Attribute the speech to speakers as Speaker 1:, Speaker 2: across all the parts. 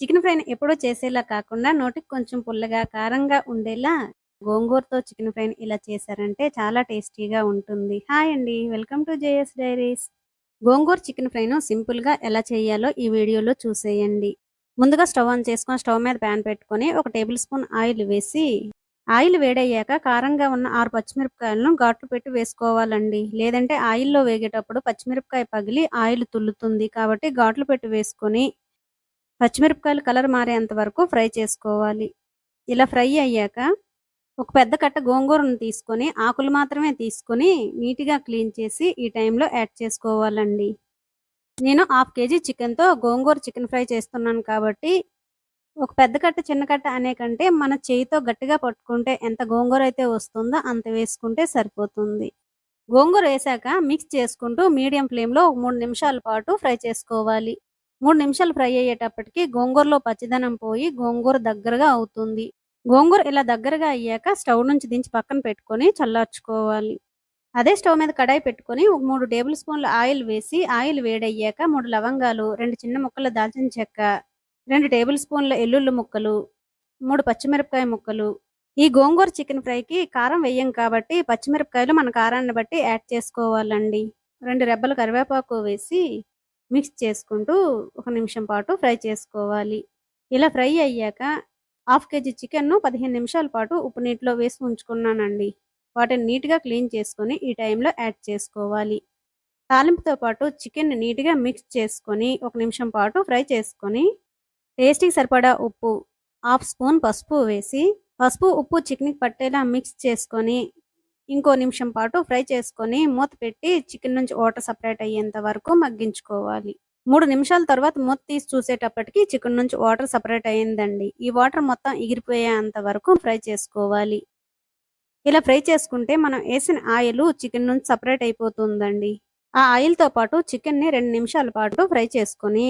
Speaker 1: Chicken ఫ్రైని ఎప్పుడూ చేసేలా కాకుండా నోటికి కొంచెం పుల్లగా, కారంగా ఉండేలా గోంగూరతో చికెన్ ఫ్రైని ఇలా చేశారంటే చాలా టేస్టీగా ఉంటుంది. హాయ్ అండి. Welcome to JS diaries. గోంగూర చికెన్ ఫ్రైను సింపుల్‌గా ఎలా చేయాలో ఈ వీడియోలో చూసేయండి. ముందుగా స్టవ్ ఆన్ చేసుకొని స్టవ్ మీద ప్యాన్ పెట్టుకొని ఒక టేబుల్ స్పూన్ ఆయిల్ వేసి, ఆయిల్ వేడయ్యాక కారంగా ఉన్న 6 పచ్చిమిరపకాయలను ఘాట్లు పెట్టి వేసుకోవాలండి. లేదంటే ఆయిల్‌లో వేగేటప్పుడు పచ్చిమిరపకాయ పగిలి ఆయిల్ తుల్లుతుంది. కాబట్టి ఘాట్లు పెట్టి వేసుకొని పచ్చిమిరపకాయలు కలర్ మారేంత వరకు ఫ్రై చేసుకోవాలి. ఇలా ఫ్రై అయ్యాక ఒక పెద్ద కట్ట గోంగూరను తీసుకొని ఆకులు మాత్రమే తీసుకొని నీట్‌గా క్లీన్ చేసి ఈ టైంలో యాడ్ చేసుకోవాలండి. నేను హాఫ్ కేజీ చికెన్‌తో గోంగూర చికెన్ ఫ్రై చేస్తున్నాను కాబట్టి ఒక పెద్ద కట్ట, చిన్న కట్ట అనే కంటే మన చేయితో గట్టిగా పట్టుకుంటే ఎంత గోంగూర అయితే వస్తుందో అంత వేసుకుంటే సరిపోతుంది. గోంగూర వేశాక మిక్స్ చేసుకుంటూ మీడియం ఫ్లేమ్‌లో 3 నిమిషాల పాటు ఫ్రై చేసుకోవాలి. 3 నిమిషాలు ఫ్రై అయ్యేటప్పటికి గోంగూరలో పచ్చిదనం పోయి గోంగూర దగ్గరగా అవుతుంది. గోంగూర ఇలా దగ్గరగా అయ్యాక స్టవ్ నుంచి దించి పక్కన పెట్టుకొని చల్లార్చుకోవాలి. అదే స్టవ్ మీద కడాయి పెట్టుకొని 3 టేబుల్ స్పూన్ల ఆయిల్ వేసి ఆయిల్ వేడయ్యాక 3 లవంగాలు, 2 చిన్న ముక్కల దాల్చిన చెక్క, 2 టేబుల్ స్పూన్ల ఎల్లుల్లి ముక్కలు, 3 పచ్చిమిరపకాయ ముక్కలు. ఈ గోంగూర చికెన్ ఫ్రైకి కారం వేయం కాబట్టి పచ్చిమిరపకాయలు మన కారాన్ని బట్టి యాడ్ చేసుకోవాలండి. 2 రెబ్బల కరివేపాకు వేసి మిక్స్ చేసుకుంటూ 1 నిమిషం పాటు ఫ్రై చేసుకోవాలి. ఇలా ఫ్రై అయ్యాక హాఫ్ కేజీ చికెన్‌ను 15 నిమిషాల పాటు ఉప్పు నీటిలో వేసి ఉంచుకున్నానండి. వాటిని నీట్‌గా క్లీన్ చేసుకొని ఈ టైంలో యాడ్ చేసుకోవాలి. తాలింపుతో పాటు చికెన్‌ని నీట్‌గా మిక్స్ చేసుకొని 1 నిమిషం పాటు ఫ్రై చేసుకొని టేస్ట్‌కి సరిపడా ఉప్పు, హాఫ్ స్పూన్ పసుపు వేసి పసుపు, ఉప్పు చికెన్‌కి పట్టేలా మిక్స్ చేసుకొని ఇంకో నిమిషం పాటు ఫ్రై చేసుకొని మూత పెట్టి చికెన్ నుంచి వాటర్ సెపరేట్ అయ్యేంత వరకు మగ్గించుకోవాలి. 3 నిమిషాల తర్వాత మూత తీసి చూసేటప్పటికి చికెన్ నుంచి వాటర్ సెపరేట్ అయ్యిందండి. ఈ వాటర్ మొత్తం ఎగిరిపోయేంత వరకు ఫ్రై చేసుకోవాలి. ఇలా ఫ్రై చేసుకుంటే మనం వేసిన ఆయిల్ చికెన్ నుంచి సెపరేట్ అయిపోతుందండి. ఆ ఆయిల్‌తో పాటు చికెన్‌ని 2 నిమిషాల పాటు ఫ్రై చేసుకొని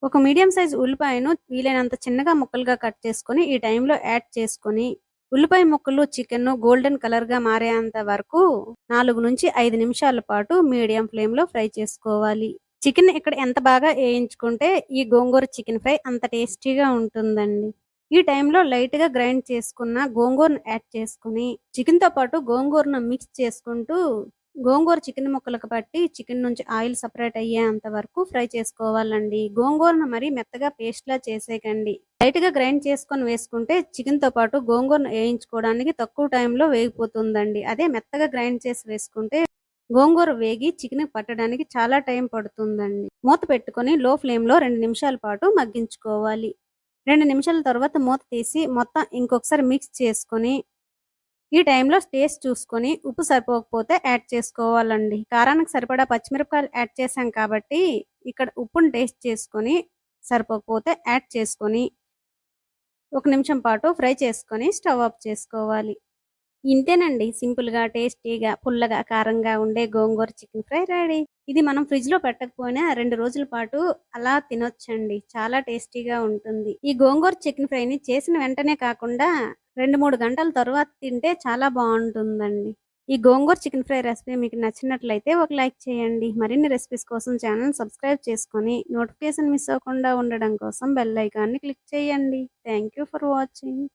Speaker 1: ఒక మీడియం సైజ్ ఉల్లిపాయను వీలైనంత చిన్నగా ముక్కలుగా కట్ చేసుకొని ఈ టైంలో యాడ్ చేసుకొని ఉల్లిపాయ ముక్కలు, చికెన్ గోల్డెన్ కలర్‌గా మారేంత వరకు 4 నుంచి 5 నిమిషాల పాటు మీడియం ఫ్లేమ్‌లో ఫ్రై చేసుకోవాలి. చికెన్ ఇక్కడ ఎంత బాగా వేయించుకుంటే ఈ గోంగూర చికెన్ ఫ్రై అంత టేస్టీగా ఉంటుందండి. ఈ టైంలో లైట్‌గా గ్రైండ్ చేసుకున్న గోంగూరను యాడ్ చేసుకొని చికెన్‌తో పాటు గోంగూరను మిక్స్ చేసుకుంటూ గోంగూర చికెన్ ముక్కలకు పట్టి చికెన్ నుంచి ఆయిల్ సెపరేట్ అయ్యేంత వరకు ఫ్రై చేసుకోవాలండి. గోంగూరను మరీ మెత్తగా పేస్ట్‌లా చేసేయకండి. లైట్‌గా గ్రైండ్ చేసుకొని వేసుకుంటే చికెన్‌తో పాటు గోంగూరను వేయించుకోవడానికి తక్కువ టైంలో వేగిపోతుందండి. అదే మెత్తగా గ్రైండ్ చేసి వేసుకుంటే గోంగూర వేగి చికెన్‌కి పట్టడానికి చాలా టైం పడుతుందండి. మూత పెట్టుకొని లో ఫ్లేమ్‌లో 2 నిమిషాల పాటు మగ్గించుకోవాలి. 2 నిమిషాల తర్వాత మూత తీసి మొత్తం ఇంకొకసారి మిక్స్ చేసుకొని ఈ టైంలో టేస్ట్ చూసుకొని ఉప్పు సరిపోకపోతే యాడ్ చేసుకోవాలండి. కారానికి సరిపడా పచ్చిమిరపకాయలు యాడ్ చేశాం కాబట్టి ఇక్కడ ఉప్పుని టేస్ట్ చేసుకొని సరిపోకపోతే యాడ్ చేసుకొని 1 నిమిషం పాటు ఫ్రై చేసుకొని స్టవ్ ఆఫ్ చేసుకోవాలి. ఇంతేనండి, సింపుల్‌గా, టేస్టీగా, పుల్లగా, కారంగా ఉండే గోంగూర చికెన్ ఫ్రై రెడీ. ఇది మనం ఫ్రిడ్జ్‌లో పెట్టకపోయినా 2 రోజుల పాటు అలా తినొచ్చండి. చాలా టేస్టీగా ఉంటుంది. ఈ గోంగూర చికెన్ ఫ్రైని చేసిన వెంటనే కాకుండా 2, 3 గంటల తర్వాత తింటే చాలా బావుంటుందండి. ఈ గోంగూర చికెన్ ఫ్రై రెసిపీ మీకు నచ్చినట్లయితే ఒక లైక్ చేయండి. మరిన్ని రెసిపీస్ కోసం ఛానెల్‌ని సబ్స్క్రైబ్ చేసుకొని నోటిఫికేషన్ మిస్ అవ్వకుండా ఉండడం కోసం బెల్ ఐకాన్‌ని క్లిక్ చేయండి. Thank you for watching.